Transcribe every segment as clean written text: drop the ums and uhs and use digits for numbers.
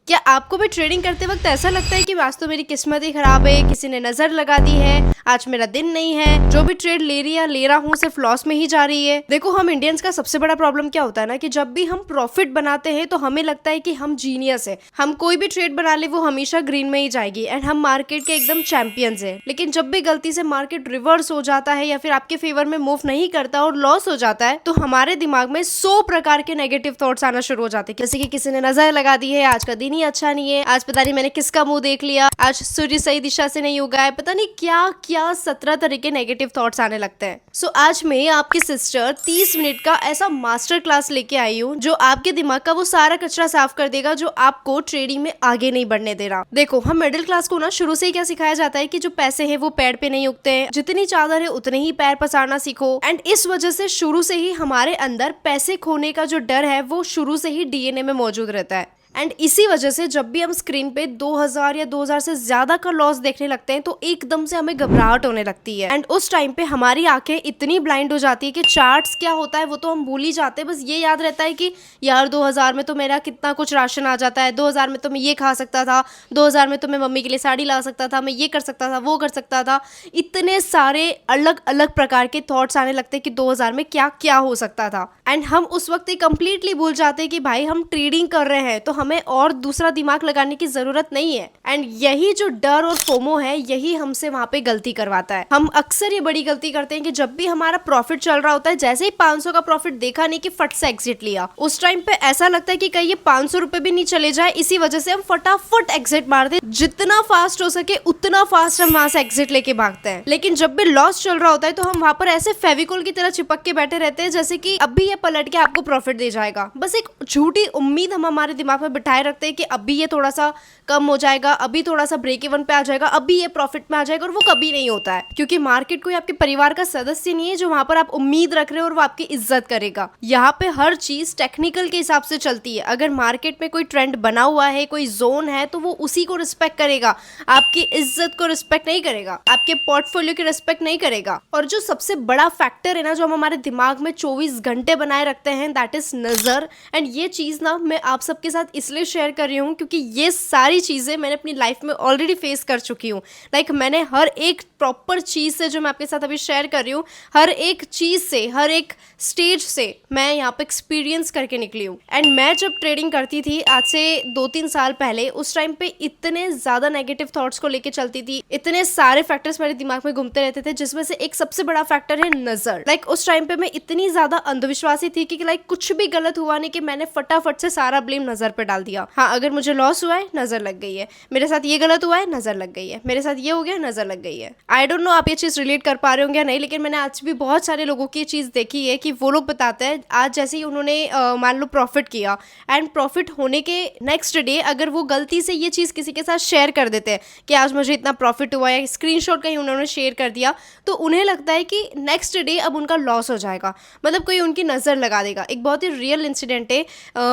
क्या आपको भी ट्रेडिंग करते वक्त ऐसा लगता है कि आज तो मेरी किस्मत ही खराब है, किसी ने नजर लगा दी है, आज मेरा दिन नहीं है, जो भी ट्रेड ले रही या ले रहा हूँ सिर्फ लॉस में ही जा रही है? देखो, हम इंडियंस का सबसे बड़ा प्रॉब्लम क्या होता है ना कि जब भी हम प्रॉफिट बनाते हैं तो हमें लगता है कि हम जीनियस है, हम कोई भी ट्रेड बना ले वो हमेशा ग्रीन में ही जाएगी एंड हम मार्केट के एकदम चैंपियंस है। लेकिन जब भी गलती से मार्केट रिवर्स हो जाता है या फिर आपके फेवर में मूव नहीं करता और लॉस हो जाता है तो हमारे दिमाग में 100 प्रकार के नेगेटिव थॉट्स आना शुरू हो जाते हैं, जैसे कि किसी ने नजर लगा दी है, आज का दिन ही अच्छा नहीं है, आज पता नहीं मैंने किसका मुंह देख लिया, आज सूर्य सही दिशा से नहीं उगा है, पता नहीं क्या क्या 17 तरह के नेगेटिव थॉट्स आने लगते हैं। सो आज मैं आपकी सिस्टर 30 मिनट का ऐसा मास्टर क्लास लेके आई हूँ जो आपके दिमाग का वो सारा कचरा साफ कर देगा जो आपको ट्रेडिंग में आगे नहीं बढ़ने दे रहा। देखो, हम मिडिल क्लास को ना शुरू से ही क्या सिखाया जाता है कि जो पैसे हैं वो पेड़ पे नहीं उगते हैं, जितनी चादर है उतने ही पैर पसारना सीखो। एंड इस वजह से शुरू से ही हमारे अंदर पैसे खोने का जो डर है वो शुरू से ही डीएनए में मौजूद रहता है। एंड इसी वजह से जब भी हम स्क्रीन पे 2000 या 2000 से ज्यादा का लॉस देखने लगते हैं तो एकदम से हमें घबराहट होने लगती है। एंड उस टाइम पे हमारी आंखें इतनी ब्लाइंड हो जाती है कि चार्ट्स क्या होता है वो तो हम भूल ही जाते हैं। बस ये याद रहता है कि यार 2000 में तो मेरा कितना कुछ राशन आ जाता है, 2000 में तो मैं ये खा सकता था, 2000 में तो मैं मम्मी के लिए साड़ी ला सकता था, मैं ये कर सकता था, वो कर सकता था। इतने सारे अलग अलग प्रकार के थॉट्स आने लगते हैं कि 2000 में क्या क्या हो सकता था। एंड हम उस वक्त कंप्लीटली भूल जाते हैं कि भाई हम ट्रेडिंग कर रहे हैं तो हमें और दूसरा दिमाग लगाने की जरूरत नहीं है। एंड यही जो डर और फोमो है यही हमसे वहां पे गलती करवाता है। हम अक्सर ये बड़ी गलती करते हैं कि जब भी हमारा प्रॉफिट चल रहा होता है, जैसे ही 500 का प्रॉफिट देखा नहीं कि फट से एग्जिट लिया, उस टाइम पे ऐसा लगता है कि कहीं ये 500 रुपए भी नहीं चले जाए, इसी वजह से हम फटाफट एग्जिट मार दे। जितना फास्ट हो सके उतना फास्ट हम वहां से एग्जिट लेके भागते हैं। लेकिन जब भी लॉस चल रहा होता है तो हम वहां पर ऐसे फेविकोल की तरह चिपक के बैठे रहते हैं जैसे कि अभी ये पलट के आपको प्रॉफिट दे जाएगा। बस एक झूठी उम्मीद हम हमारे दिमाग में बिठाए रखते हैं कि अभी ये थोड़ा सा कम हो जाएगा, अभी थोड़ा सा ब्रेक इवन पे आ जाएगा, अभी ये प्रॉफिट में आ जाएगा, और वो कभी नहीं होता है क्योंकि मार्केट कोई आपके परिवार का सदस्य नहीं है जो वहां पर आप उम्मीद रख रहे हो और वो आपकी इज्जत करेगा। यहाँ पे हर चीज टेक्निकल के हिसाब से चलती है। अगर मार्केट में कोई ट्रेंड बना हुआ है, कोई जोन है, तो वो उसी को रिस्पेक्ट करेगा, आपकी इज्जत को रिस्पेक्ट नहीं करेगा, आपके पोर्टफोलियो की रिस्पेक्ट नहीं करेगा। और जो सबसे बड़ा फैक्टर है ना जो हम हमारे दिमाग में 24 घंटे बनाए रखते हैं, दैट इज नजर। एंड ये चीज ना मैं आप सबके साथ इसलिए शेयर कर रही हूँ क्योंकि ये सारी चीजें मैंने अपनी लाइफ में ऑलरेडी फेस कर चुकी हूँ। लाइक मैंने हर एक प्रॉपर चीज से जो मैं आपके साथ अभी शेयर कर रही हूँ, हर एक चीज से, हर एक स्टेज से मैं यहाँ पे एक्सपीरियंस करके निकली हूँ। एंड मैं जब ट्रेडिंग करती थी आज से 2-3 साल पहले, उस टाइम पे इतने ज्यादा नेगेटिव थॉट्स को लेके चलती थी, इतने सारे फैक्टर्स मेरे दिमाग में घूमते रहते थे जिसमें से एक सबसे बड़ा फैक्टर है नजर। लाइक उस टाइम पे मैं इतनी ज्यादा अंधविश्वासी थी कि लाइक कुछ भी गलत हुआ नहीं कि मैंने फटाफट से सारा ब्लेम नजर पे डाल दिया। हाँ, अगर मुझे लॉस हुआ है नजर लग गई है, मेरे साथ ये गलत हुआ है नजर लग गई है, मेरे साथ ये हो गया नजर लग गई है। आई डोंट नो आप ये चीज रिलेट कर पा रहे होंगे या नहीं, लेकिन मैंने आज भी बहुत सारे लोगों की चीज देखी है कि वो लोग बताते हैं आज जैसे ही उन्होंने मान लो प्रॉफिट किया एंड प्रॉफिट होने के नेक्स्ट डे अगर वो गलती से ये चीज किसी के साथ शेयर कर देते हैं कि आज मुझे इतना प्रॉफिट हुआ है, स्क्रीनशॉट कहीं उन्होंने शेयर कर दिया, तो उन्हें लगता है कि नेक्स्ट डे अब उनका लॉस हो जाएगा, मतलब कोई उनकी नजर लगा देगा। एक बहुत ही रियल इंसिडेंट है,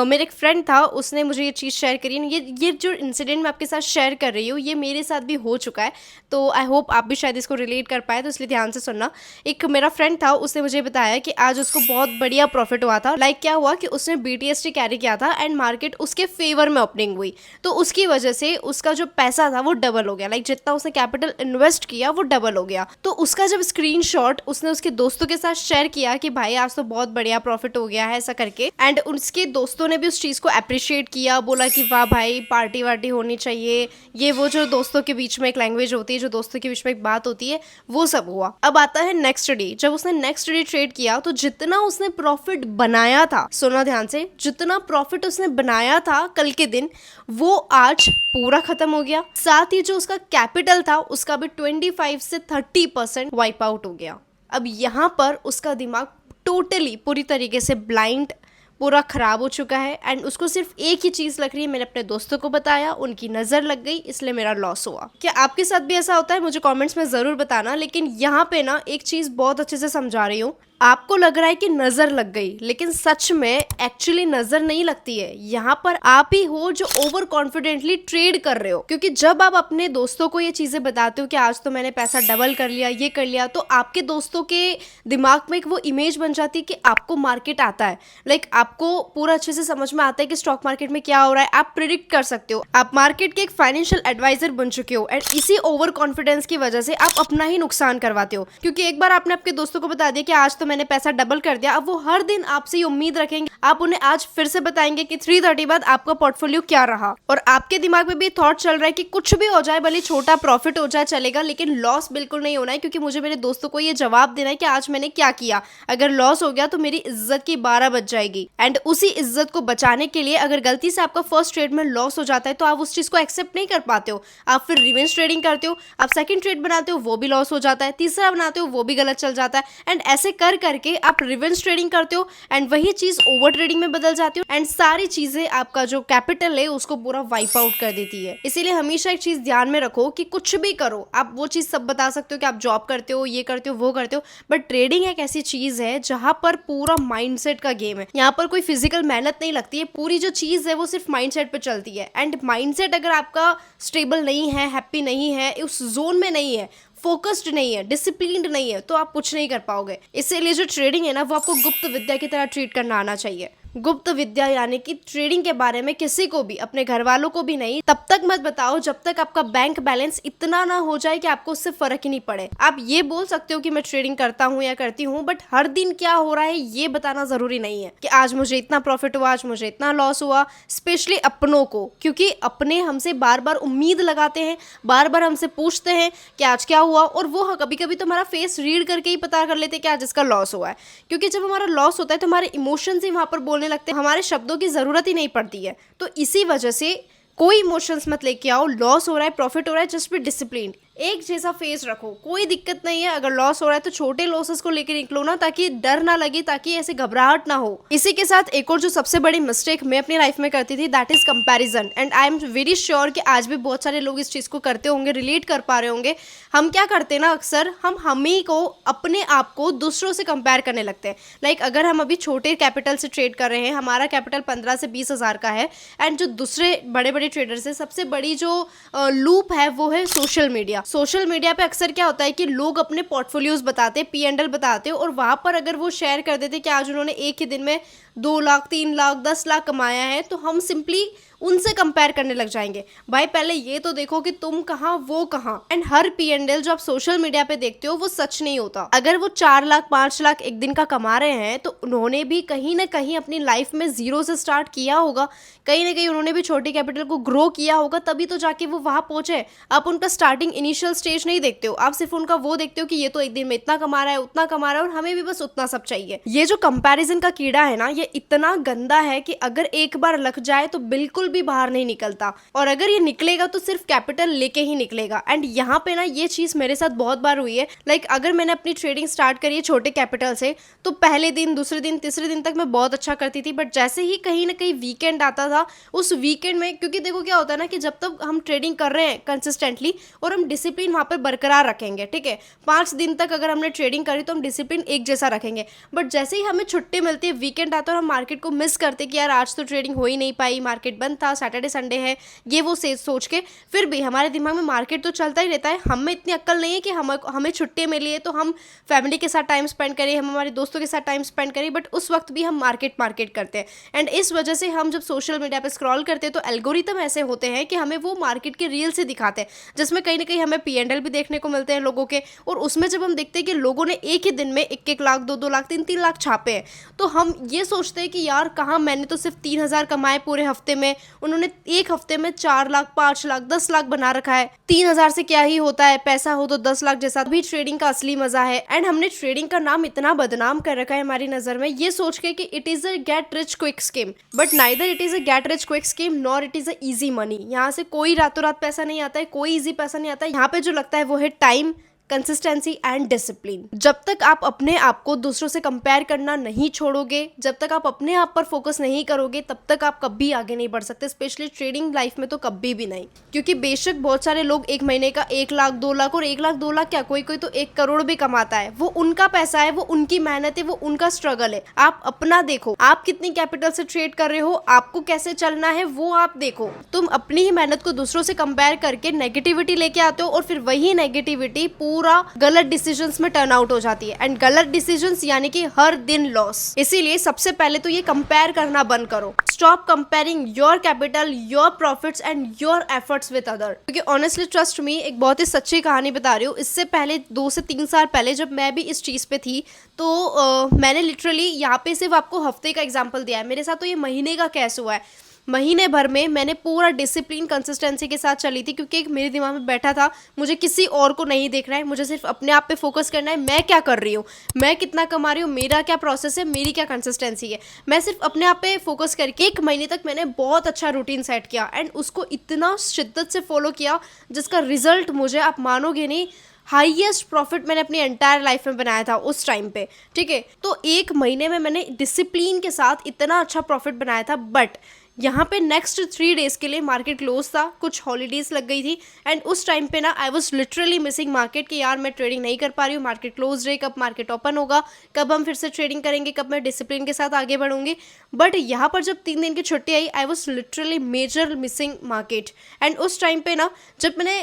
मेरे एक फ्रेंड था, उसने मुझे ये चीज शेयर करी। ये जो इंसिडेंट मैं आपके साथ शेयर कर रही हूँ ये मेरे साथ भी हो चुका है, तो आई होप आप भी शायद इसको रिलेट कर पाए, तो इसलिए ध्यान से सुनना। एक मेरा फ्रेंड था, उसने मुझे बताया कि आज उसको बहुत बढ़िया प्रॉफिट हुआ था। लाइक क्या हुआ कि उसने BTST कैरी किया था एंड मार्केट उसके फेवर में ओपनिंग हुई, तो उसकी वजह से उसका जो पैसा था वो डबल हो गया। लाइक जितना उसने कैपिटल इन्वेस्ट किया वो डबल हो गया। तो उसका जब स्क्रीनशॉट उसने उसके दोस्तों के साथ शेयर किया कि भाई आज तो बहुत बढ़िया प्रॉफिट हो गया है ऐसा करके, एंड उसके दोस्तों ने भी उस चीज को अप्रिशिएट किया, बोला कि वाह भाई पार्टी वार्टी होनी चाहिए, ये वो जो दोस्तों के बीच में एक लैंग्वेज होती है, जो दोस्तों के बीच में एक बात होती है, वो सब हुआ। अब आता है नेक्स्ट डे। जब उसने नेक्स्ट डे ट्रेड किया तो जितना उसने प्रॉफिट बनाया था, सुना ध्यान से, जितना प्रॉफिट उसने बनाया था कल के दिन वो आज पूरा खत्म हो गया। साथ ही जो उसका कैपिटल था उसका भी 25 से 30% वाइप आउट हो गया। अब यहाँ पर उसका दिमाग टोटली पूरी तरीके से ब्लाइंड, पूरा खराब हो चुका है एंड उसको सिर्फ एक ही चीज लग रही है, मैंने अपने दोस्तों को बताया, उनकी नजर लग गई, इसलिए मेरा लॉस हुआ। क्या आपके साथ भी ऐसा होता है? मुझे कमेंट्स में जरूर बताना। लेकिन यहाँ पे ना एक चीज बहुत अच्छे से समझा रही हूँ आपको लग रहा है कि नजर लग गई, लेकिन सच में एक्चुअली नजर नहीं लगती है। यहाँ पर आप ही हो जो ओवर कॉन्फिडेंटली ट्रेड कर रहे हो, क्योंकि जब आप अपने दोस्तों को ये चीजें बताते हो कि आज तो मैंने पैसा डबल कर लिया, ये कर लिया, तो आपके दोस्तों के दिमाग में एक वो इमेज बन जाती है कि आपको मार्केट आता है। लाइक आपको पूरा अच्छे से समझ में आता है कि स्टॉक मार्केट में क्या हो रहा है, आप प्रिडिक्ट कर सकते हो, आप मार्केट के एक फाइनेंशियल एडवाइजर बन चुके हो। एंड इसी ओवर कॉन्फिडेंस की वजह से आप अपना ही नुकसान करवाते हो, क्योंकि एक बार आपने आपके दोस्तों को बता दिया कि आज तो मैंने पैसा डबल कर दिया। अब वो हर दिन आपसे ये उम्मीद रखेंगे, आप उन्हें आज फिर से बताएंगे कि 3:30 बाद आपका पोर्टफोलियो क्या रहा। और आपके दिमाग में भी थॉट चल रहा है कि कुछ भी हो जाए, भले छोटा प्रॉफिट हो जाए चलेगा, लेकिन लॉस बिल्कुल नहीं होना है, क्योंकि मुझे मेरे दोस्तों को ये जवाब देना है कि आज मैंने क्या किया। अगर लॉस हो गया तो मेरी इज्जत की 12 बज जाएगी। एंड उसी इज्जत को बचाने के लिए अगर गलती से आपका फर्स्ट ट्रेड में लॉस हो जाता है तो आप उस चीज को एक्सेप्ट नहीं कर पाते हो, आप फिर रिवेंज ट्रेडिंग करते हो, आप सेकंड ट्रेड बनाते हो, वो भी लॉस हो जाता है, तीसरा बनाते हो, वो भी गलत चल जाता है। एंड ऐसे कर करके आप रिवेंज ट्रेडिंग करते हो एंड वही चीज ओवर ट्रेडिंग में बदल जाती हो एंड सारी चीजें आपका जो कैपिटल है उसको पूरा वाइप आउट कर देती है। इसीलिए हमेशा एक चीज ध्यान में रखो कि कुछ भी करो, आप वो चीज सब बता सकते हो कि आप जॉब करते हो, ये करते हो, वो करते हो, बट ट्रेडिंग एक ऐसी चीज है जहां पर पूरा माइंडसेट का गेम है। यहाँ पर कोई फिजिकल मेहनत नहीं लगती है, पूरी जो चीज है वो सिर्फ माइंडसेट पे चलती है। एंड माइंडसेट अगर आपका स्टेबल नहीं है, हैप्पी नहीं है, उस जोन में नहीं है, फोकस्ड नहीं है, डिसिप्लिन्ड नहीं है, तो आप कुछ नहीं कर पाओगे। इसीलिए जो ट्रेडिंग है ना, वो आपको गुप्त विद्या की तरह ट्रीट करना आना चाहिए। गुप्त विद्या यानी कि ट्रेडिंग के बारे में किसी को भी, अपने घर वालों को भी नहीं, तब तक मत बताओ जब तक आपका बैंक बैलेंस इतना ना हो जाए कि आपको उससे फर्क ही नहीं पड़े। आप ये बोल सकते हो कि मैं ट्रेडिंग करता हूँ या करती हूँ, बट हर दिन क्या हो रहा है ये बताना जरूरी नहीं है कि आज मुझे इतना प्रॉफिट हुआ, आज मुझे इतना लॉस हुआ। स्पेशली अपनों को, क्योंकि अपने हमसे बार बार उम्मीद लगाते हैं, बार बार हमसे पूछते हैं कि आज क्या हुआ, और वो कभी कभी तो हमारा फेस रीड करके ही पता कर लेते हैं कि आज इसका लॉस हुआ है। क्योंकि जब हमारा लॉस होता है तो हमारे इमोशंस ही वहां पर बोलने लगते हैं, हमारे शब्दों की जरूरत ही नहीं पड़ती है। तो इसी वजह से कोई इमोशंस मत लेके आओ। लॉस हो रहा है, प्रॉफिट हो रहा है, जस्ट बी डिसिप्लिन, एक जैसा फेस रखो, कोई दिक्कत नहीं है। अगर लॉस हो रहा है तो छोटे लॉसेस को लेकर निकलो ना, ताकि डर ना लगे, ताकि ऐसे घबराहट ना हो। इसी के साथ एक और जो सबसे बड़ी मिस्टेक मैं अपनी लाइफ में करती थी, that is comparison. And I am very sure कि आज भी बहुत सारे लोग इस चीज को करते होंगे, रिलेट कर पा रहे होंगे। हम क्या करते हैं ना, अक्सर हम ही को, अपने आप को दूसरों से कंपेयर करने लगते हैं। लाइक अगर हम अभी छोटे कैपिटल से ट्रेड कर रहे हैं, हमारा कैपिटल 15 से 20 हज़ार का है, एंड जो दूसरे बड़े बड़े ट्रेडर्स है, सबसे बड़ी जो लूप है वो है सोशल मीडिया। सोशल मीडिया पे अक्सर क्या होता है कि लोग अपने पोर्टफोलियोज बताते, P&L बताते, और वहां पर अगर वो शेयर कर देते कि आज उन्होंने एक ही दिन में 2 लाख, 3 लाख, 10 लाख कमाया है, तो हम सिंपली उनसे कंपेयर करने लग जाएंगे। भाई पहले ये तो देखो कि तुम कहाँ, वो कहाँ। एंड हर P&L जो आप सोशल मीडिया पे देखते हो वो सच नहीं होता। अगर वो 4 लाख, 5 लाख एक दिन का कमा रहे हैं, तो उन्होंने भी कहीं ना कहीं अपनी लाइफ में जीरो से स्टार्ट किया होगा, कहीं ना कहीं उन्होंने भी छोटे कैपिटल को ग्रो किया होगा, तभी तो जाके वो वहां पहुंचे। आप उनका स्टार्टिंग इनिशियल स्टेज नहीं देखते हो, आप सिर्फ उनका वो देखते हो कि ये तो एक दिन में इतना कमा रहा है, उतना कमा रहा है, और हमें भी बस उतना सब चाहिए। ये जो कंपैरिजन का कीड़ा है ना, ये इतना गंदा है कि अगर एक बार लग जाए तो बिल्कुल भी बाहर नहीं निकलता, और अगर ये निकलेगा तो सिर्फ कैपिटल लेके ही निकलेगा। एंड यहाँ पे ना ये चीज मेरे साथ बहुत बार हुई है। लाइक अगर मैंने अपनी ट्रेडिंग स्टार्ट करी है छोटे कैपिटल से, तो पहले दिन, दूसरे दिन, तीसरे दिन तक मैं बहुत अच्छा करती थी, बट जैसे ही कहीं ना कहीं वीकेंड आता था, उस वीकेंड में, क्योंकि देखो क्या होता है ना कि जब तक हम ट्रेडिंग कर रहे हैं कंसिस्टेंटली और हम डिसिप्लिन वहां पर बरकरार रखेंगे, ठीक है, 5 दिन तक अगर हमने ट्रेडिंग करी तो हम डिसिप्लिन एक जैसा रखेंगे, बट जैसे ही हमें छुट्टी मिलती है, वीकेंड आता है और हम मार्केट को मिस करते कि यार आज तो ट्रेडिंग हो ही नहीं पाई, मार्केट बंद था, सैटरडे संडे है, ये वो से सोच के फिर भी हमारे दिमाग में मार्केट तो चलता ही रहता है। हमें इतनी अक्ल नहीं है कि हमें छुट्टी मिली है तो हम फैमिली के साथ टाइम स्पेंड करें, हम हमारे दोस्तों के साथ टाइम स्पेंड करें, बट उस वक्त भी हम मार्केट करते हैं। एंड इस वजह से हम जब सोशल मीडिया पे स्क्रॉल करते हैं तो एल्गोरिथम ऐसे होते हैं कि हमें वो मार्केट के रील से दिखाते हैं, जिसमें कहीं ना कहीं हमें P&L भी देखने को मिलते हैं लोगों के, और उसमें जब हम देखते हैं कि लोगों ने एक ही दिन में 1-1 लाख, 2-2 लाख, 3-3 लाख छापे हैं, तो हम ये सोचते हैं कि यार कहाँ, मैंने तो सिर्फ 3,000 कमाए पूरे हफ्ते में, उन्होंने एक हफ्ते में 4 लाख, 5 लाख, 10 लाख बना रखा है। 3,000 से क्या ही होता है, पैसा हो तो 10 लाख जैसा भी ट्रेडिंग का असली मजा है। एंड हमने ट्रेडिंग का नाम इतना बदनाम कर रखा है हमारी नजर में, ये सोच के कि it is a get rich quick scheme, but neither it is a get rich quick scheme nor it is a easy money. यहाँ से कोई रातों रात पैसा नहीं आता है, कोई इजी पैसा नहीं आता है। यहाँ पे जो लगता है वो है टाइम, कंसिस्टेंसी एंड डिसिप्लिन। जब तक आप अपने आप को दूसरों से कंपेयर करना नहीं छोड़ोगे, जब तक आप अपने आप पर फोकस नहीं करोगे, तब तक आप कभी आगे नहीं बढ़ सकते, स्पेशली ट्रेडिंग लाइफ में तो कभी भी नहीं। क्योंकि बेशक बहुत सारे लोग एक महीने का 1 लाख 2 लाख, और 1 लाख 2 लाख क्या, कोई कोई तो 1 करोड़ भी कमाता है। वो उनका पैसा है, वो उनकी मेहनत है, वो उनका स्ट्रगल है। आप अपना देखो, आप कितनी कैपिटल से ट्रेड कर रहे हो, आपको कैसे चलना है वो आप देखो। तुम अपनी ही मेहनत को दूसरों से कंपेयर करके नेगेटिविटी लेके आते हो, और फिर वही नेगेटिविटी पूरा गलत डिसीजंस में टर्न आउट हो जाती है। एंड गलत डिसीजंस यानी कि हर दिन लॉस। इसीलिए सबसे पहले तो ये कंपेयर करना बंद करो। Stop comparing your capital, your profits and your efforts with other. क्योंकि ऑनेस्टली ट्रस्ट मी, एक बहुत ही सच्ची कहानी बता रही हूँ। इससे पहले 2 से 3 साल पहले जब मैं भी इस चीज पे थी, तो मैंने लिटरली यहाँ पे सिर्फ आपको हफ्ते का एग्जाम्पल दिया है, मेरे साथ तो ये महीने का कैसे हुआ है। महीने भर में मैंने पूरा डिसिप्लिन कंसिस्टेंसी के साथ चली थी, क्योंकि एक मेरे दिमाग में बैठा था, मुझे किसी और को नहीं देखना है, मुझे सिर्फ अपने आप पे फोकस करना है। मैं क्या कर रही हूँ, मैं कितना कमा रही हूँ, मेरा क्या प्रोसेस है, मेरी क्या कंसिस्टेंसी है। मैं सिर्फ अपने आप पे फोकस करके 1 महीने तक मैंने बहुत अच्छा रूटीन सेट किया, एंड उसको इतना शिद्दत से फॉलो किया जिसका रिजल्ट मुझे, आप मानोगे नहीं, हाईएस्ट प्रॉफिट मैंने अपनी एंटायर लाइफ में बनाया था उस टाइम पे। ठीक है, तो 1 महीने में मैंने डिसिप्लिन के साथ इतना अच्छा प्रॉफिट बनाया था। बट यहाँ पे नेक्स्ट 3 डेज के लिए मार्केट क्लोज था, कुछ हॉलीडेज लग गई थी, एंड उस टाइम पे ना आई वॉज लिटरली मिसिंग मार्केट कि यार मैं ट्रेडिंग नहीं कर पा रही हूँ, मार्केट क्लोज रहे, कब मार्केट ओपन होगा, कब हम फिर से ट्रेडिंग करेंगे, कब मैं डिसिप्लिन के साथ आगे बढ़ूंगी। बट यहाँ पर जब 3 दिन की छुट्टी आई, I was literally major missing market. And उस टाइम पे ना जब मैंने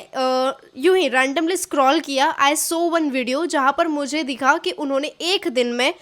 यूं ही रैंडमली स्क्रॉल किया, आई सो वन वीडियो जहाँ पर मुझे दिखा कि उन्होंने 1 दिन में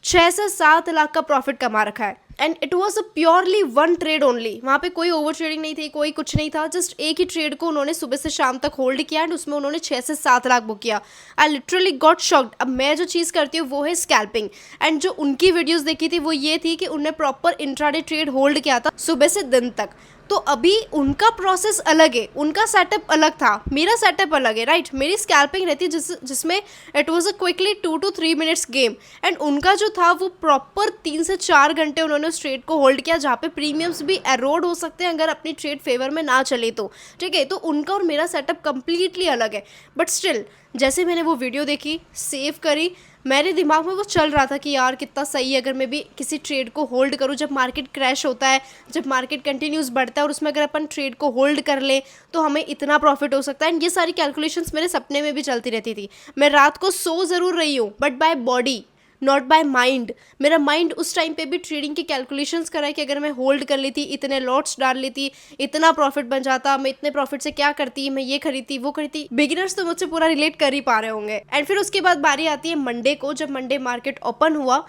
6 से 7 लाख का प्रॉफिट कमा रखा है। And it was a purely 1 trade only. वहाँ पे कोई ओवर ट्रेडिंग नहीं थी, कोई कुछ नहीं था, जस्ट एक ही ट्रेड को उन्होंने सुबह से शाम तक होल्ड किया, एंड उसमें उन्होंने 6 से 7 लाख बुक किया। I literally got shocked. अब मैं जो चीज़ करती हूँ वो है स्कैल्पिंग, एंड जो उनकी वीडियोस देखी थी वो ये थी कि उन्हें प्रॉपर इंट्राडे ट्रेड होल्ड किया था सुबह से दिन तक। तो अभी उनका प्रोसेस अलग है, उनका सेटअप अलग था, मेरा सेटअप अलग है, राइट। मेरी स्कैल्पिंग रहती है जिसमें it was a quickly 2 to 3 minutes game, and उनका जो था वो प्रॉपर 3 से 4 घंटे उन्होंने उस ट्रेड को होल्ड किया, जहाँ पे प्रीमियम्स भी एरोड हो सकते हैं अगर अपनी ट्रेड फेवर में ना चले तो। ठीक है, तो उनका और मेरा सेटअप कंप्लीटली अलग है। बट स्टिल जैसे मैंने वो वीडियो देखी, सेव करी, मेरे दिमाग में वो चल रहा था कि यार कितना सही है अगर मैं भी किसी ट्रेड को होल्ड करूँ। जब मार्केट क्रैश होता है, जब मार्केट कंटिन्यूस बढ़ता है, और उसमें अगर अपन ट्रेड को होल्ड कर ले तो हमें इतना प्रॉफिट हो सकता है। एंड ये सारी कैलकुलेशंस मेरे सपने में भी चलती रहती थी। मैं रात को सो ज़रूर रही हूँ, but by body, not by mind. मेरा माइंड उस टाइम पे भी ट्रेडिंग की कैलकुलेशंस करा है कि अगर मैं होल्ड कर लेती, इतने लॉट्स डाल लेती, इतना प्रॉफिट बन जाता, मैं इतने प्रॉफिट से क्या करती, मैं ये खरीदती वो खरीदती। बिगिनर्स तो मुझसे पूरा रिलेट कर ही पा रहे होंगे। एंड फिर उसके बाद बारी आती है मंडे को। जब मंडे मार्केट ओपन हुआ,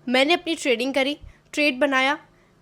मैंने अपनी ट्रेडिंग करी, ट्रेड बनाया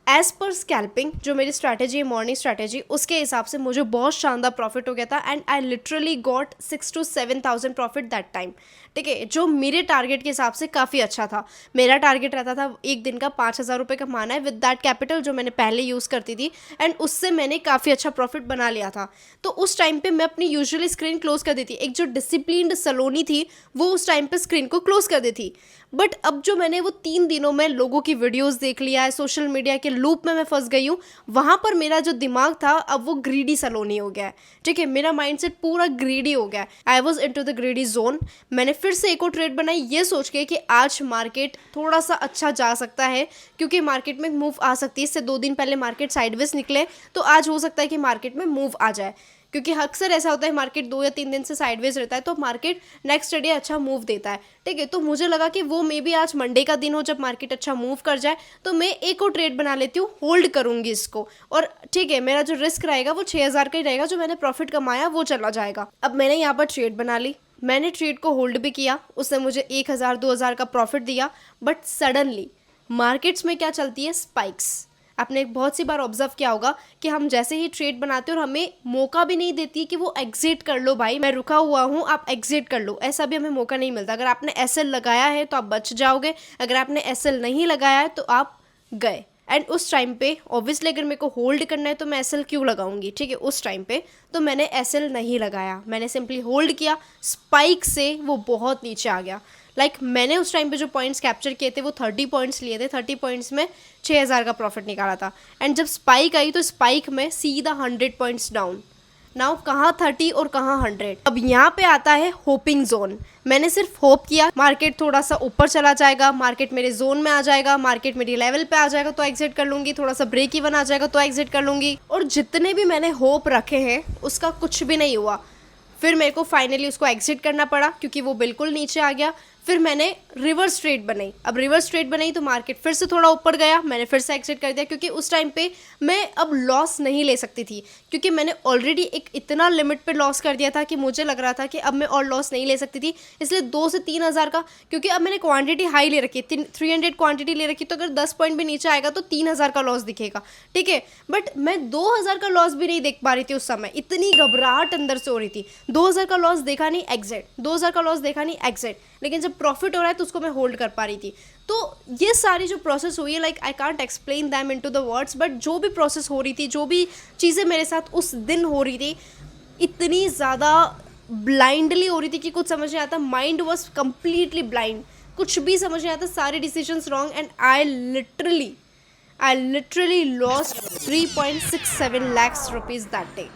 एज पर स्कैल्पिंग, जो मेरी स्ट्रैटेजी है मॉर्निंग स्ट्रैटेजी, उसके हिसाब से मुझे बहुत शानदार प्रॉफिट हो गया था। And I literally got 6 to 7,000 profit that time. ठीक है, जो मेरे टारगेट के हिसाब से काफ़ी अच्छा था। मेरा टारगेट रहता था एक दिन का 5,000 रुपये कमाना है विद दैट कैपिटल जो मैंने पहले यूज़ करती थी, एंड उससे मैंने काफ़ी अच्छा प्रॉफिट बना लिया था। तो उस टाइम पे मैं अपनी यूजुअली स्क्रीन क्लोज कर देती। एक जो डिसिप्लिन्ड सलोनी थी वो उस टाइम पे स्क्रीन को क्लोज कर देती। बट अब जो मैंने वो 3 दिनों में लोगों की वीडियोस देख लिया है, सोशल मीडिया के लूप में मैं फंस गई हूँ, वहाँ पर मेरा जो दिमाग था अब वो ग्रीडी सलोनी हो गया है। ठीक है, मेरा माइंडसेट पूरा ग्रीडी हो गया है। I was into the greedy zone. मैंने फिर से एक और ट्रेड बनाई ये सोच के कि आज मार्केट थोड़ा सा अच्छा जा सकता है, क्योंकि मार्केट में मूव आ सकती है। इससे 2 दिन पहले मार्केट साइडवेज निकले, तो आज हो सकता है कि मार्केट में मूव आ जाए, क्योंकि अक्सर ऐसा होता है मार्केट 2 या 3 दिन से साइडवेज रहता है, तो मार्केट नेक्स्ट डे अच्छा मूव देता है। ठीक है, तो मुझे लगा कि वो मे बी आज मंडे का दिन हो जब मार्केट अच्छा मूव कर जाए, तो मैं एक और ट्रेड बना लेती हूँ, होल्ड करूँगी इसको, और ठीक है मेरा जो रिस्क रहेगा वो 6,000 का ही रहेगा, जो मैंने प्रॉफिट कमाया वो चला जाएगा। अब मैंने यहाँ पर ट्रेड बना ली, मैंने ट्रेड को होल्ड भी किया, उसने मुझे 1,000 2,000 का प्रॉफिट दिया। बट सडनली मार्केट्स में क्या चलती है, स्पाइक्स। आपने बहुत सी बार ऑब्जर्व किया होगा कि हम जैसे ही ट्रेड बनाते हैं और हमें मौका भी नहीं देती कि वो एग्जिट कर लो, भाई मैं रुका हुआ हूँ आप एग्जिट कर लो, ऐसा भी हमें मौका नहीं मिलता। अगर आपने एसएल लगाया है तो आप बच जाओगे, अगर आपने एसएल नहीं लगाया है तो आप गए। एंड उस टाइम पे ऑब्वियसली अगर मेरे को होल्ड करना है तो मैं एसएल क्यों लगाऊंगी। ठीक है, उस टाइम पे तो मैंने एसएल नहीं लगाया, मैंने सिंपली होल्ड किया। स्पाइक से वो बहुत नीचे आ गया। मैंने उस टाइम पे जो पॉइंट्स कैप्चर किए थे वो 30 पॉइंट्स लिए थे, 30 पॉइंट्स में 6,000 का प्रॉफिट निकाला था। एंड जब स्पाइक आई तो स्पाइक में सीधा 100 पॉइंट्स डाउन। नाउ कहाँ 30 और कहाँ 100। अब यहाँ पे आता है होपिंग जोन। मैंने सिर्फ होप किया मार्केट थोड़ा सा ऊपर चला जाएगा, मार्केट मेरे जोन में आ जाएगा, मार्केट मेरी लेवल पे आ जाएगा तो एग्जिट कर लूंगी, थोड़ा सा ब्रेक इवन आ जाएगा तो एग्जिट कर लूंगी। और जितने भी मैंने होप रखे हैं उसका कुछ भी नहीं हुआ। फिर मेरे को फाइनली उसको एग्जिट करना पड़ा क्योंकि वो बिल्कुल नीचे आ गया। फिर मैंने रिवर्स ट्रेड बनाई। अब रिवर्स ट्रेड बनाई तो मार्केट फिर से थोड़ा ऊपर गया, मैंने फिर से एग्जिट कर दिया क्योंकि उस टाइम पे मैं अब लॉस नहीं ले सकती थी, क्योंकि मैंने ऑलरेडी एक इतना लिमिट पे लॉस कर दिया था कि मुझे लग रहा था कि अब मैं और लॉस नहीं ले सकती थी। इसलिए 2 से 3 हज़ार का, क्योंकि अब मैंने क्वांटिटी हाई ले रखी है, 300 क्वांटिटी ले रखी, तो अगर 10 पॉइंट भी नीचे आएगा तो 3,000 का लॉस दिखेगा, ठीक है। बट मैं 2,000 का लॉस भी नहीं देख पा रही थी उस समय, इतनी घबराहट अंदर से हो रही थी। 2,000 का लॉस देखा नहीं एग्जिट, 2,000 का लॉस देखा नहीं एग्जिट, लेकिन जब प्रॉफिट हो रहा है तो उसको मैं होल्ड कर पा रही थी। तो ये सारी जो प्रोसेस हुई है, like I can't explain them into the words, but जो भी प्रोसेस हो रही थी, जो भी चीज़ें मेरे साथ उस दिन हो रही थी, इतनी ज़्यादा ब्लाइंडली हो रही थी कि कुछ समझ नहीं आता। माइंड वॉज कम्प्लीटली ब्लाइंड, कुछ भी समझ नहीं आता, सारे decisions wrong, and I literally lost 3.67 lakhs rupees that day.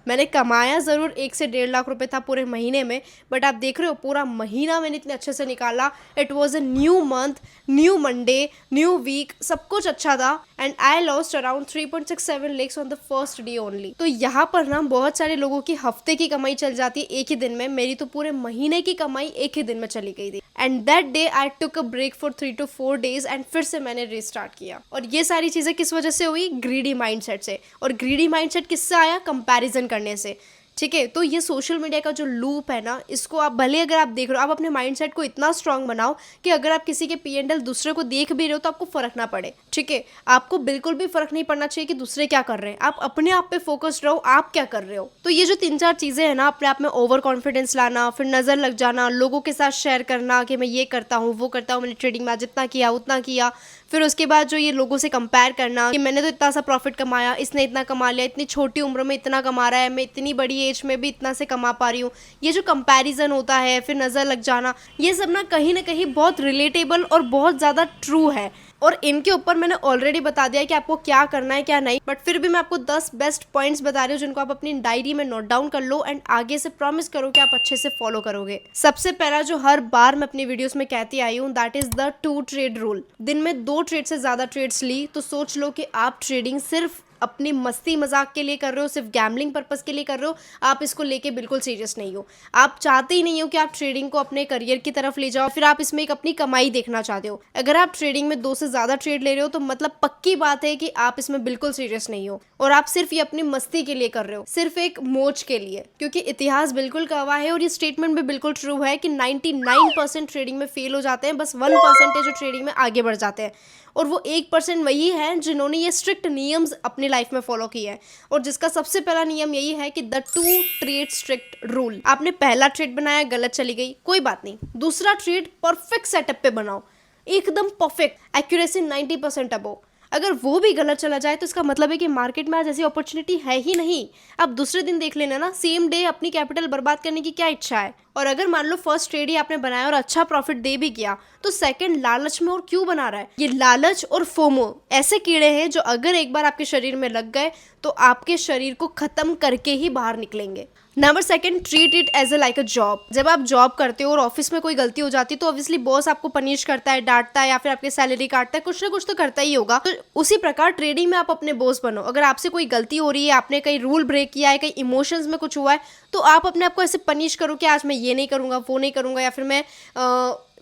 मैंने कमाया ज़रूर 1 से 1.5 लाख रुपए था पूरे महीने में, बट आप देख रहे हो पूरा महीना मैंने इतने अच्छे से निकाला। It was a new month, new Monday, new week, सब कुछ अच्छा था, and I lost around 3.67 lakhs on the first day only. तो यहाँ पर ना बहुत सारे लोगों की हफ्ते की कमाई चल जाती है एक ही दिन में, मेरी तो पूरे महीने की कमाई एक ही दिन में चली गई थी। And that day I took a break for 3 to 4 days, and फिर से मैंने रिस्टार्ट किया। और ये सारी चीज़ें किस वजह से हुई? ग्रीडी माइंडसेट से। और ग्रीडी माइंडसेट किससे आया? कंपैरिजन करने से, ठीक है। तो ये सोशल मीडिया का जो लूप है ना, इसको आप भले अगर आप देख रहे हो, आप अपने माइंडसेट को इतना स्ट्रांग बनाओ कि अगर आप किसी के P&L दूसरे को देख भी रहे हो तो आपको फर्क ना पड़े, ठीक है। आपको बिल्कुल भी फर्क नहीं पड़ना चाहिए कि दूसरे क्या कर रहे हैं, आप अपने आप पे फोकस्ड रहो, आप क्या कर रहे हो। तो ये जो 3-4 चीज़ें हैं ना, अपने आप में ओवर कॉन्फिडेंस लाना, फिर नज़र लग जाना, लोगों के साथ शेयर करना कि मैं ये करता हूँ, वो करता हूँ, मैंने ट्रेडिंग में आज इतना किया उतना किया, फिर उसके बाद जो ये लोगों से कंपेयर करना कि मैंने तो इतना सा प्रॉफिट कमाया, इसने इतना कमा लिया, इतनी छोटी उम्र में इतना कमा रहा है, मैं इतनी बड़ी एज में भी इतना से कमा पा रही हूँ, ये जो कंपैरिजन होता है, फिर नज़र लग जाना, ये सब ना कहीं बहुत रिलेटेबल और बहुत ज़्यादा ट्रू है। और इनके ऊपर मैंने ऑलरेडी बता दिया है कि आपको क्या करना है क्या नहीं, बट फिर भी मैं आपको 10 बेस्ट पॉइंट्स बता रही हूँ जिनको आप अपनी डायरी में नोट डाउन कर लो, एंड आगे से प्रॉमिस करो कि आप अच्छे से फॉलो करोगे। सबसे पहला जो हर बार मैं अपनी वीडियोस में कहती आई हूँ, that is the 2 trade rule. दिन में 2 ट्रेड से ज्यादा ट्रेड्स ली तो सोच लो कि आप ट्रेडिंग सिर्फ अपनी मस्ती मजाक के लिए कर रहे हो, सिर्फ गैम्बलिंग पर्पस के लिए कर रहे हो, आप इसको लेके बिल्कुल सीरियस नहीं हो। आप चाहते ही नहीं हो कि आप ट्रेडिंग को अपने करियर की तरफ ले जाओ, फिर आप इसमें एक अपनी कमाई देखना चाहते हो। अगर आप ट्रेडिंग में 2 से ज़्यादा ट्रेड ले रहे हो तो मतलब पक्की बात है कि आप इसमें बिल्कुल सीरियस नहीं हो, और आप सिर्फ ये अपनी मस्ती के लिए कर रहे हो, सिर्फ एक मौज के लिए। क्योंकि इतिहास बिल्कुल गवाह है और ये स्टेटमेंट भी बिल्कुल ट्रू है कि 99% ट्रेडिंग में फेल हो जाते हैं, बस 1% है जो ट्रेडिंग में आगे बढ़ जाते हैं, और वो 1% वही है जिन्होंने ये स्ट्रिक्ट नियम्स अपनी लाइफ में फॉलो किए हैं। और जिसका सबसे पहला नियम यही है कि द 2 ट्रेड स्ट्रिक्ट रूल। आपने पहला ट्रेड बनाया, गलत चली गई, कोई बात नहीं, दूसरा ट्रेड परफेक्ट सेटअप पे बनाओ, एकदम परफेक्ट, एक्यूरेसी 90% अबो। अगर वो भी गलत चला जाए तो इसका मतलब है कि मार्केट में आज ऐसी अपॉर्चुनिटी है ही नहीं। आप दूसरे दिन देख लेना ना, सेम डे अपनी कैपिटल बर्बाद करने की क्या इच्छा है। और अगर मान लो फर्स्ट ट्रेड ही आपने बनाया और अच्छा प्रॉफिट दे भी गया तो सेकंड लालच में और क्यों बना रहा है। ये लालच और फोमो ऐसे कीड़े हैं जो अगर एक बार आपके शरीर में लग गए तो आपके शरीर को खत्म करके ही बाहर निकलेंगे। Number 2, treat it as a like a job. जब आप जॉब करते हो और ऑफिस में कोई गलती हो जाती है तो ऑब्वियसली बॉस आपको पनिश करता है, डांटता है, या फिर आपकी सैलरी काटता है, कुछ ना कुछ तो करता ही होगा। तो उसी प्रकार ट्रेडिंग में आप अपने बॉस बनो। अगर आपसे कोई गलती हो रही है, आपने कहीं रूल ब्रेक किया है, कहीं इमोशंस में कुछ हुआ है, तो आप अपने आप को ऐसे पनिश करो कि आज मैं ये नहीं करूँगा, वो नहीं करूँगा, या फिर मैं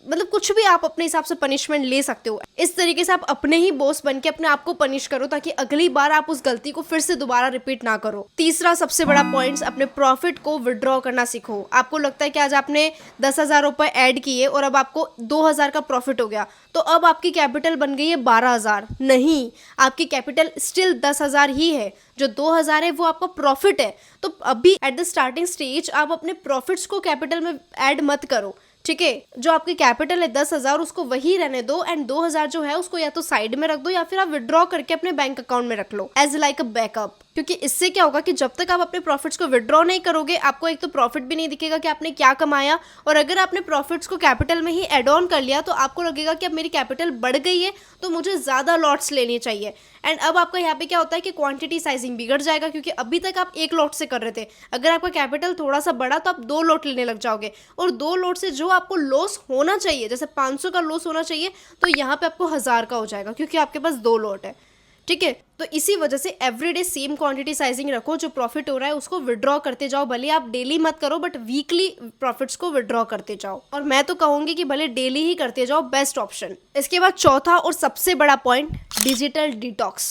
मतलब कुछ भी आप अपने हिसाब से पनिशमेंट ले सकते हो। इस तरीके से आप अपने ही बॉस बन के अपने आप को पनिश करो ताकि अगली बार आप उस गलती को फिर से दोबारा रिपीट ना करो। तीसरा सबसे बड़ा पॉइंट, अपने प्रॉफिट को विड्रॉ करना सीखो। आपको लगता है कि आज आपने 10,000 रुपए ऐड किए और अब आपको 2,000 का प्रॉफिट हो गया, तो अब आपकी कैपिटल बन गई है 12,000। नहीं, आपकी कैपिटल स्टिल 10,000 ही है। जो 2,000 है वो आपका प्रॉफिट है। तो अभी एट द स्टार्टिंग स्टेज आप अपने प्रॉफिट्स को कैपिटल में ऐड मत करो, ठीक है। जो आपकी कैपिटल है 10,000 उसको वही रहने दो, एंड 2,000 जो है उसको या तो साइड में रख दो या फिर आप विड्रॉ करके अपने बैंक अकाउंट में रख लो एज लाइक अ बैकअप। क्योंकि इससे क्या होगा कि जब तक आप अपने प्रॉफिट्स को विड्रॉ नहीं करोगे, आपको एक तो प्रॉफिट भी नहीं दिखेगा कि आपने क्या कमाया, और अगर आपने प्रॉफिट्स को कैपिटल में ही एड ऑन कर लिया तो आपको लगेगा कि अब मेरी कैपिटल बढ़ गई है तो मुझे ज़्यादा लॉट्स लेनी चाहिए। एंड अब आपका यहाँ पे क्या होता है कि क्वांटिटी साइजिंग बिगड़ जाएगा, क्योंकि अभी तक आप एक लॉट से कर रहे थे, अगर आपका कैपिटल थोड़ा सा बढ़ा तो आप 2 लॉट लेने लग जाओगे, और 2 लॉट से जो आपको लॉस होना चाहिए, जैसे 500 का लॉस होना चाहिए, तो यहाँ पे आपको 1000 का हो जाएगा, क्योंकि आपके पास 2 लॉट है। ठीक है, तो इसी वजह से एवरीडे सेम क्वांटिटी साइजिंग रखो, जो प्रॉफिट हो रहा है उसको विड्रॉ करते जाओ, भले आप डेली मत करो बट वीकली प्रॉफिट्स को विड्रॉ करते जाओ, और मैं तो कहूंगी कि भले डेली ही करते जाओ, बेस्ट ऑप्शन। इसके बाद चौथा और सबसे बड़ा पॉइंट, डिजिटल डिटॉक्स।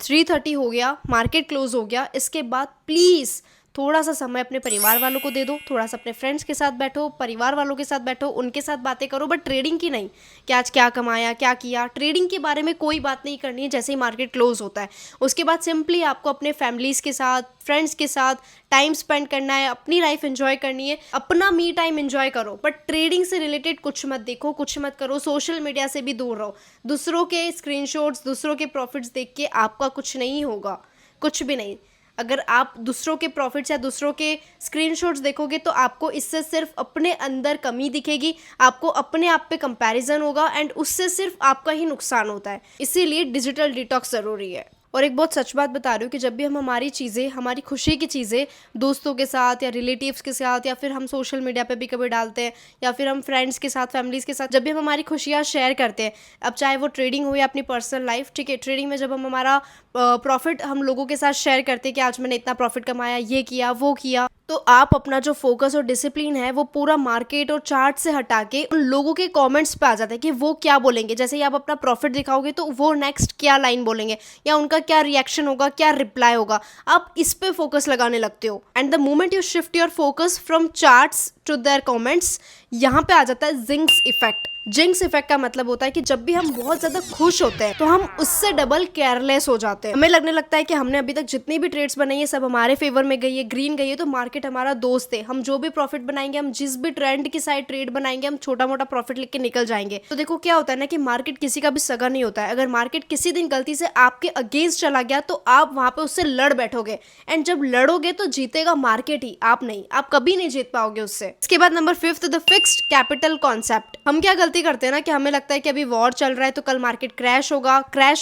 3:30 हो गया, मार्केट क्लोज हो गया, इसके बाद प्लीज़ थोड़ा सा समय अपने परिवार वालों को दे दो, थोड़ा सा अपने फ्रेंड्स के साथ बैठो, परिवार वालों के साथ बैठो, उनके साथ बातें करो, बट ट्रेडिंग की नहीं कि आज क्या कमाया क्या किया, ट्रेडिंग के बारे में कोई बात नहीं करनी है जैसे ही मार्केट क्लोज होता है। उसके बाद सिंपली आपको अपने फैमिलीज़ के साथ, फ्रेंड्स के साथ टाइम स्पेंड करना है, अपनी लाइफ एंजॉय करनी है, अपना मी टाइम एंजॉय करो, बट ट्रेडिंग से रिलेटेड कुछ मत देखो, कुछ मत करो, सोशल मीडिया से भी दूर रहो। दूसरों के स्क्रीनशॉट्स, दूसरों के प्रॉफिट्स देख के आपका कुछ नहीं होगा, कुछ भी नहीं। अगर आप दूसरों के प्रॉफिट्स या दूसरों के स्क्रीनशॉट्स देखोगे तो आपको इससे सिर्फ अपने अंदर कमी दिखेगी, आपको अपने आप पे कंपैरिजन होगा, एंड उससे सिर्फ आपका ही नुकसान होता है। इसीलिए डिजिटल डिटॉक्स ज़रूरी है। और एक बहुत सच बात बता रही हूँ कि जब भी हम हमारी चीज़ें, हमारी खुशी की चीज़ें दोस्तों के साथ या रिलेटिव्स के साथ, या फिर हम सोशल मीडिया पे भी कभी डालते हैं, या फिर हम फ्रेंड्स के साथ, फैमिलीज़ के साथ, जब भी हम हमारी खुशियाँ शेयर करते हैं, अब चाहे वो ट्रेडिंग हो या अपनी पर्सनल लाइफ, ठीक है, ट्रेडिंग में जब हम हमारा प्रॉफिट हम लोगों के साथ शेयर करते हैं कि आज मैंने इतना प्रॉफिट कमाया, ये किया वो किया, तो आप अपना जो फोकस और डिसिप्लिन है वो पूरा मार्केट और चार्ट से हटा के उन लोगों के कमेंट्स पे आ जाता है कि वो क्या बोलेंगे। जैसे ही आप अपना प्रॉफिट दिखाओगे तो वो नेक्स्ट क्या लाइन बोलेंगे, या उनका क्या रिएक्शन होगा, क्या रिप्लाई होगा, आप इस पे फोकस लगाने लगते हो। And the moment you shift your focus from charts to their comments, यहाँ पे आ जाता है जिंक्स इफेक्ट। जिंक्स इफेक्ट का मतलब होता है कि जब भी हम बहुत ज्यादा खुश होते हैं तो हम उससे डबल केयरलेस हो जाते हैं। हमें लगने लगता है कि हमने अभी तक जितनी भी ट्रेड्स बनाई है सब हमारे फेवर में गई है, ग्रीन गई है, तो मार्केट हमारा दोस्त है, हम जो भी प्रॉफिट बनाएंगे, हम जिस भी ट्रेंड की साइड ट्रेड बनाएंगे, हम छोटा मोटा प्रॉफिट लेके निकल जाएंगे। तो देखो क्या होता है ना कि मार्केट किसी का भी सगा नहीं होता है। अगर मार्केट किसी दिन गलती से आपके अगेंस्ट चला गया तो आप वहां पे उससे लड़ बैठोगे, एंड जब लड़ोगे तो जीतेगा मार्केट ही, आप नहीं। आप कभी नहीं जीत पाओगे उससे। इसके बाद number 5, the fixed capital concept. हम क्या गलती करते हैं ना कि हमें लगता है कि अभी वॉर चल रहा है तो कल मार्केट क्रैश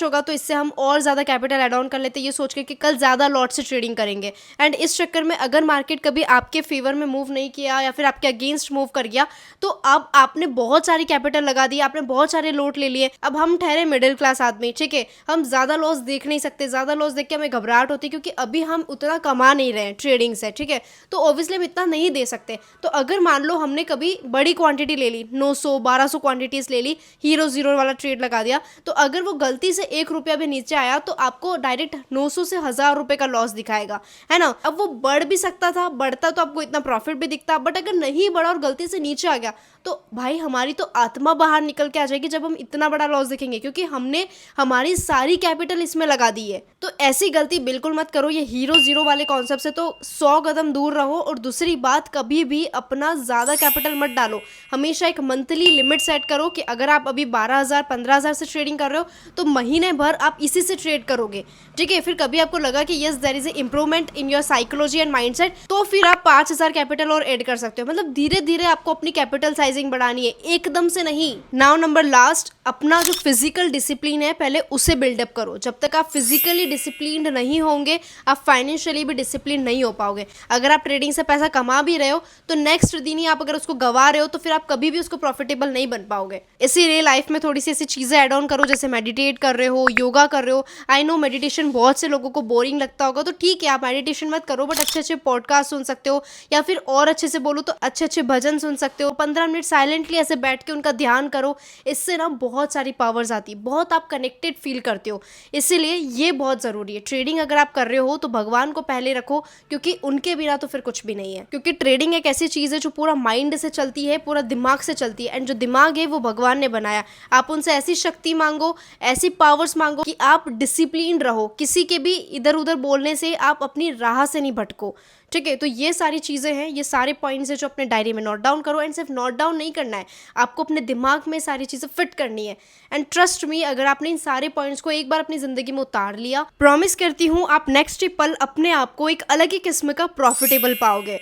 होगा तो इससे हम और ज्यादा कैपिटल एड ऑन कर लेते हैं, ये सोच के कि कल ज्यादा लॉट से ट्रेडिंग करेंगे। एंड इस चक्कर में अगर मार्केट कभी आपके फेवर में मूव नहीं किया या फिर आपके अगेंस्ट मूव कर गया तो अब आपने बहुत सारी कैपिटल लगा दी, आपने बहुत सारे लॉट ले लिए। अब हम ठहरे मिडिल क्लास आदमी, ठीक है, हम ज्यादा लॉस देख नहीं सकते, ज्यादा लॉस देख के हमें घबराहट होती है क्योंकि अभी हम उतना कमा नहीं रहे हैं ट्रेडिंग से, ठीक है, तो ऑब्वियसली हम इतना नहीं दे सकते। तो अगर मान लो हमने कभी बड़ी क्वांटिटी ले ली, 900-1200 क्वांटिटीज ले ली, हीरो जीरो वाला ट्रेड लगा दिया, तो अगर वो गलती से 1 रुपया भी नीचे आया तो आपको डायरेक्ट 900 से 1000 रुपए का लॉस दिखाएगा, है ना। अब वो बढ़ भी सकता था, बढ़ता तो आपको इतना प्रॉफिट भी दिखता, बट अगर नहीं बढ़ा और गलती से नीचे आ गया तो भाई हमारी तो आत्मा बाहर निकल के आ जाएगी जब हम इतना बड़ा लॉस देखेंगे, क्योंकि हमने हमारी सारी कैपिटल इसमें लगा दी है। तो ऐसी गलती बिल्कुल मत करो, ये हीरो जीरो वाले कॉन्सेप्ट से तो 100 कदम दूर रहो। और दूसरी बात, कभी भी अपना ज्यादा कैपिटल मत डालो, हमेशा एक मंथली लिमिट सेट करो कि अगर आप अभी 12,000 15,000 से ट्रेडिंग कर रहे हो तो महीने भर आप इसी से ट्रेड करोगे, ठीक है। फिर कभी आपको लगा कि yes there is a improvement in your psychology and mindset, तो फिर आप 5,000 कैपिटल और ऐड कर सकते हो। मतलब धीरे धीरे आपको अपनी कैपिटल साइजिंग बढ़ानी है, एकदम से नहीं। नाउ नंबर लास्ट, अपना जो फिजिकल डिसिप्लिन है पहले उसे बिल्डअप करो। जब तक आप फिजिकली डिसिप्लिन्ड नहीं होंगे आप फाइनेंशियली भी डिसिप्लिन नहीं हो पाओगे। अगर आप ट्रेडिंग से पैसा कमा भी रहे हो तो नेक्स्ट दिन ही आप अगर उसको गवा रहे हो तो फिर आप कभी भी उसको प्रॉफिटेबल नहीं बन पाओगे। इसीलिए लाइफ में थोड़ी सी ऐसी चीजें ऐड ऑन करो, जैसे मेडिटेट कर रहे हो, योगा कर रहे हो। आई नो मेडिटेशन बहुत से लोगों को बोरिंग लगता होगा, तो ठीक है आप मेडिटेशन मत करो, बट अच्छे अच्छे पॉडकास्ट सुन सकते हो, या फिर और अच्छे से बोलो तो अच्छे अच्छे भजन सुन सकते हो। 15 मिनट साइलेंटली ऐसे बैठ के उनका ध्यान करो, इससे ना बहुत सारी पावर्स आती, बहुत आप कनेक्टेड फील करते हो। इसीलिए ये बहुत जरूरी है। ट्रेडिंग अगर आप कर रहे हो तो भगवान को पहले रखो, क्योंकि उनके बिना तो फिर कुछ भी नहीं है। क्योंकि ट्रेडिंग एक ऐसी चीज है जो पूरा माइंड से चलती है, पूरा दिमाग से चलती है, एंड जो दिमाग दिमाग है वो भगवान ने बनाया, आप उनसे ऐसी शक्ति मांगो, ऐसी पावर्स मांगो कि आप डिसिप्लिन रहो, किसी के भी इधर उधर बोलने से आप अपनी राह से नहीं भटको। ठीक है, तो ये सारी चीज़ें हैं, ये सारे पॉइंट्स हैं जो अपने डायरी में नोट डाउन करो। एंड सिर्फ नोट डाउन नहीं करना है, आपको अपने दिमाग में सारी चीज़ें फिट करनी है। एंड ट्रस्ट मी, अगर आपने इन सारे पॉइंट्स को एक बार अपनी ज़िंदगी में उतार लिया, प्रॉमिस करती हूँ आप नेक्स्ट पल अपने आप को एक अलग ही किस्म का प्रॉफिटेबल पाओगे।